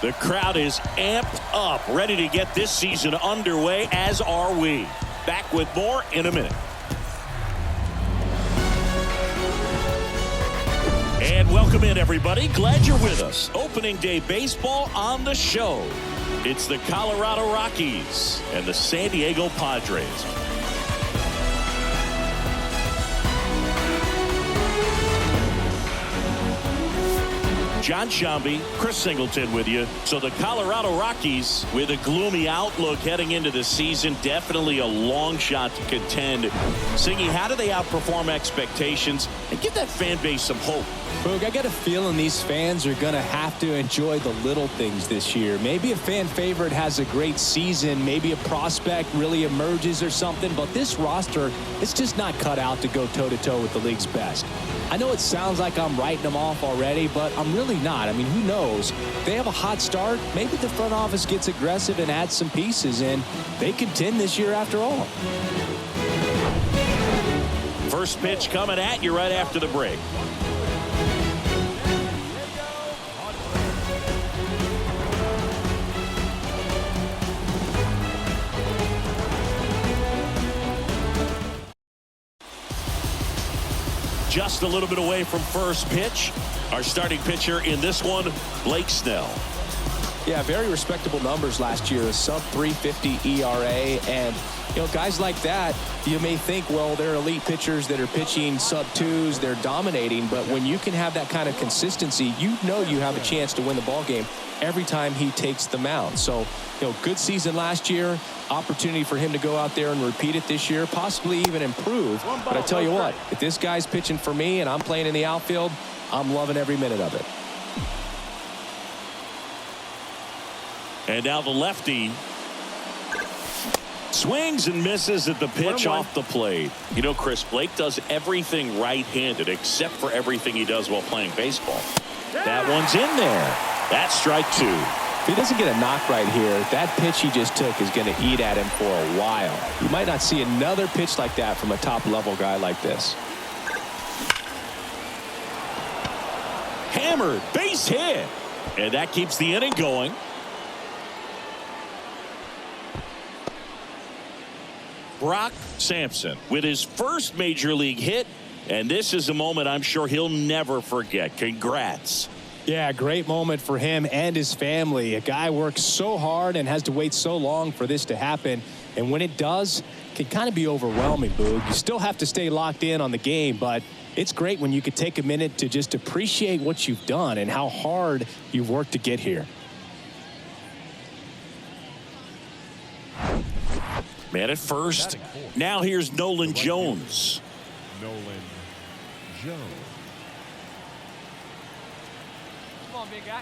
The crowd is amped up, ready to get this season underway, as are we. Back with more in a minute. And welcome in, everybody. Glad you're with us. Opening day baseball on the show. It's the Colorado Rockies and the San Diego Padres. John Shambi, Chris Singleton with you. So the Colorado Rockies with a gloomy outlook heading into the season. Definitely a long shot to contend. Singy, how do they outperform expectations and give that fan base some hope? Boog, I got a feeling these fans are going to have to enjoy the little things this year. Maybe a fan favorite has a great season. Maybe a prospect really emerges or something. But this roster, it's just not cut out to go toe-to-toe with the league's best. I know it sounds like I'm writing them off already, but I'm really not. I mean, who knows? They have a hot start. Maybe the front office gets aggressive and adds some pieces, and they contend this year after all. First pitch coming at you right after the break. Just a little bit away from first pitch. Our starting pitcher in this one, Blake Snell. Yeah, very respectable numbers last year. A sub 350 ERA. And, you know, guys like that, you may think, well, they're elite pitchers that are pitching sub twos. They're dominating. But when you can have that kind of consistency, you know you have a chance to win the ball game every time he takes the mound. So, you know, good season last year. Opportunity for him to go out there and repeat it this year, possibly even improve. But I tell you what, if this guy's pitching for me and I'm playing in the outfield, I'm loving every minute of it. And now the lefty swings and misses at the pitch off the plate. You know, Chris, Blake does everything right-handed except for everything he does while playing baseball. That one's in there. That's strike two. If he doesn't get a knock right here, that pitch he just took is going to eat at him for a while. You might not see another pitch like that from a top-level guy like this. Hammered, base hit. And that keeps the inning going. Brock Sampson with his first major league hit. And this is a moment I'm sure he'll never forget. Congrats. Yeah, great moment for him and his family. A guy works so hard and has to wait so long for this to happen. And when it does, it can kind of be overwhelming, Boog. You still have to stay locked in on the game, but it's great when you could take a minute to just appreciate what you've done and how hard you've worked to get here. Man at first. Now here's Nolan Jones. Nolan Jones. Come on, big guy.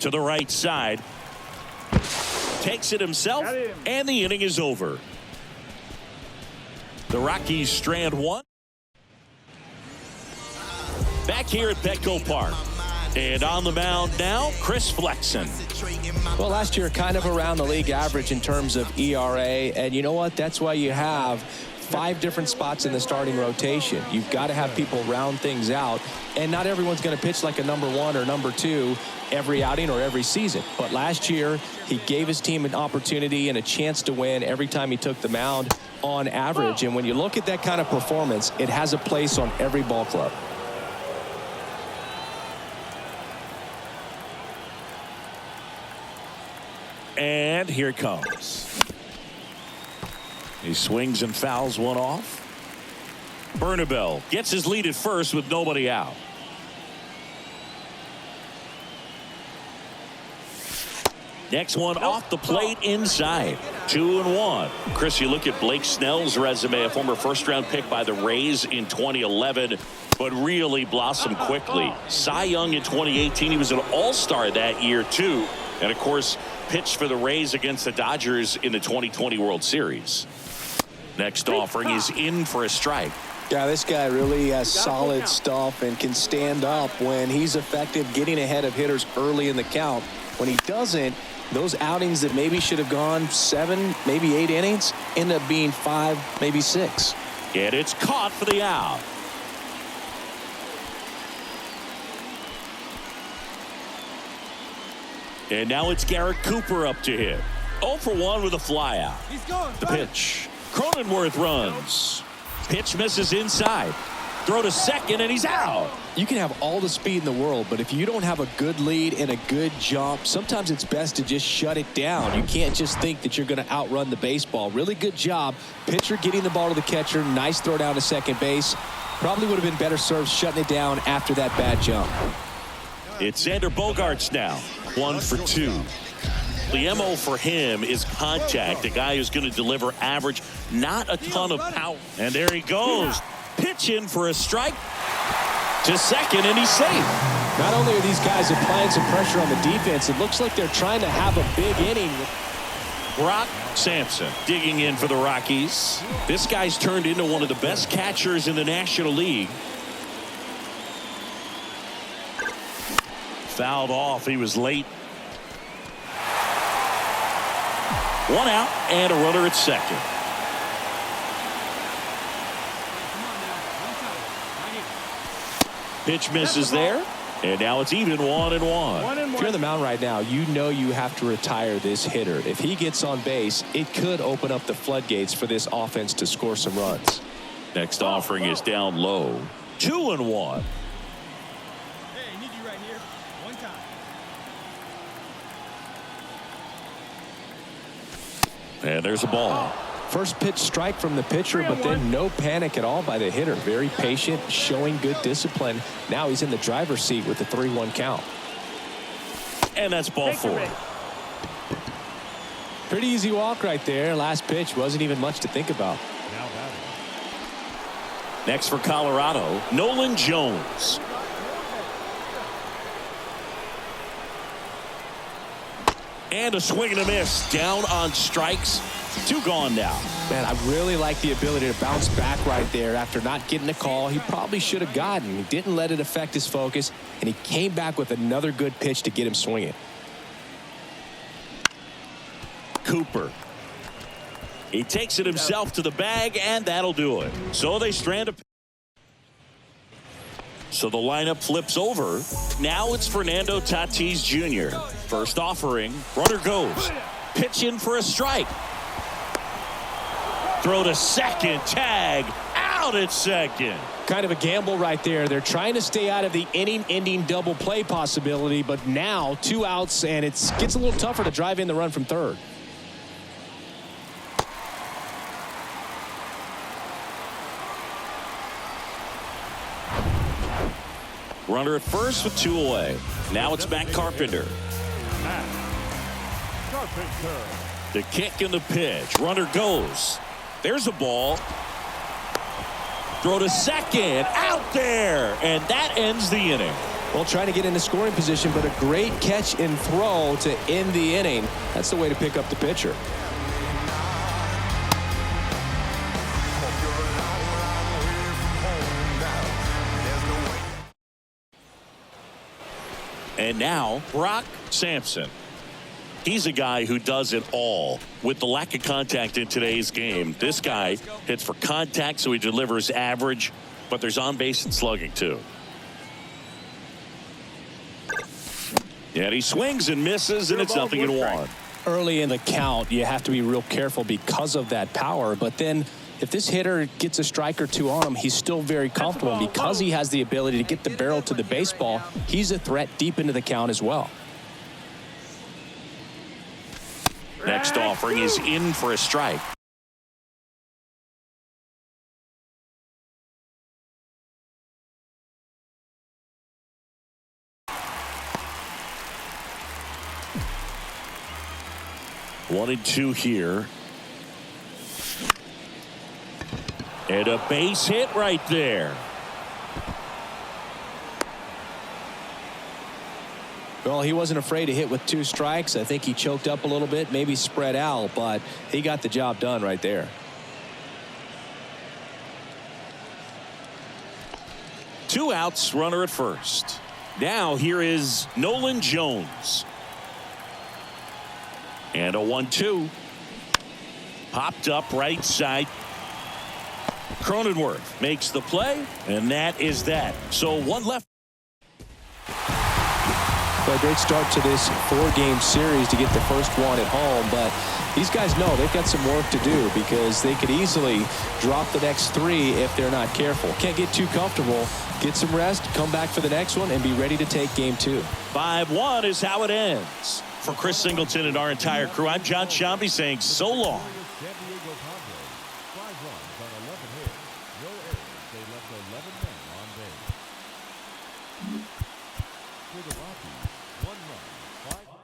To the right side. Takes it himself, and the inning is over. The Rockies strand one. Back here at Petco Park. And on the mound now, Chris Flexen. Well, last year kind of around the league average in terms of ERA. And you know what? That's why you have 5 different spots in the starting rotation. You've got to have people round things out. And not everyone's going to pitch like a number 1 or number 2 every outing or every season. But last year, he gave his team an opportunity and a chance to win every time he took the mound on average. And when you look at that kind of performance, it has a place on every ball club. And here it comes. He swings and fouls one off. Bernabel gets his lead at first with nobody out. Next one off the plate inside. 2-1. Chris, you look at Blake Snell's resume, a former first-round pick by the Rays in 2011, but really blossomed quickly. Cy Young in 2018. He was an all-star that year, too. And, of course, pitched for the Rays against the Dodgers in the 2020 World Series. Next offering is in for a strike. Yeah, this guy really has solid stuff and can stand up when he's effective getting ahead of hitters early in the count. When he doesn't, those outings that maybe should have gone 7, maybe 8 innings end up being 5, maybe 6. And it's caught for the out. And now it's Garrett Cooper up to hit. 0 for 1 with a flyout. He's going. The pitch. Cronenworth runs. Pitch misses inside. Throw to second, and he's out. You can have all the speed in the world, but if you don't have a good lead and a good jump, sometimes it's best to just shut it down. You can't just think that you're going to outrun the baseball. Really good job. Pitcher getting the ball to the catcher. Nice throw down to second base. Probably would have been better served shutting it down after that bad jump. It's Xander Bogaerts now. 1 for 2. The MO for him is contact. A guy who's going to deliver average, not a ton of power. And there he goes. Pitch in for a strike to second, and he's safe. Not only are these guys applying some pressure on the defense, it looks like they're trying to have a big inning. Brock Sampson digging in for the Rockies. This guy's turned into one of the best catchers in the National League. Fouled off. He was late. 1 out and a runner at second. Pitch misses there, and now it's even 1-1. If you're on the mound right now, you know you have to retire this hitter. If he gets on base, it could open up the floodgates for this offense to score some runs. Next offering is down low. 2-1. Hey, I need you right here. 1 time. And there's a ball. First pitch strike from the pitcher, but then no panic at all by the hitter. Very patient, showing good discipline. Now he's in the driver's seat with the 3-1 count. And that's ball 4. Pretty easy walk right there. Last pitch wasn't even much to think about. Next for Colorado, Nolan Jones. And a swing and a miss. Down on strikes. 2 gone now. Man, I really like the ability to bounce back right there after not getting a call he probably should have gotten. He didn't let it affect his focus, and he came back with another good pitch to get him swinging. Cooper. He takes it himself to the bag, and that'll do it. So they strand a... So the lineup flips over. Now it's Fernando Tatis Jr. First offering. Runner goes. Pitch in for a strike. Throw to second. Tag. Out at second. Kind of a gamble right there. They're trying to stay out of the inning-ending double play possibility, but now 2 outs, and it gets a little tougher to drive in the run from third. Runner at first with 2 away. Now it's Matt Carpenter. The kick and the pitch. Runner goes. There's a ball. Throw to second. Out there. And that ends the inning. Well, trying to get into scoring position, but a great catch and throw to end the inning. That's the way to pick up the pitcher. And now, Brock Sampson. He's a guy who does it all. With the lack of contact in today's game, this guy hits for contact, so he delivers average, but there's on-base and slugging, too. And he swings and misses, and it's 0-1. Early in the count, you have to be real careful because of that power, but then if this hitter gets a strike or 2 on him, he's still very comfortable. And because he has the ability to get the barrel to the baseball, he's a threat deep into the count as well. Next offering is in for a strike. One and 2 here. And a base hit right there. Well, he wasn't afraid to hit with 2 strikes. I think he choked up a little bit, maybe spread out, but he got the job done right there. Two outs, runner at first. Now here is Nolan Jones. And a 1-2. Popped up right side. Cronenworth makes the play, and that is that. So one left. A great start to this 4-game series to get the first one at home, but these guys know they've got some work to do because they could easily drop the next 3 if they're not careful. Can't get too comfortable. Get some rest, come back for the next one, and be ready to take game 2. 5-1 is how it ends. For Chris Singleton and our entire crew, I'm John Shambi saying so long. San Diego Padres, 5 runs on 11 hits, no errors. They left 11 men on base. For the Rockies, 1 run, 5.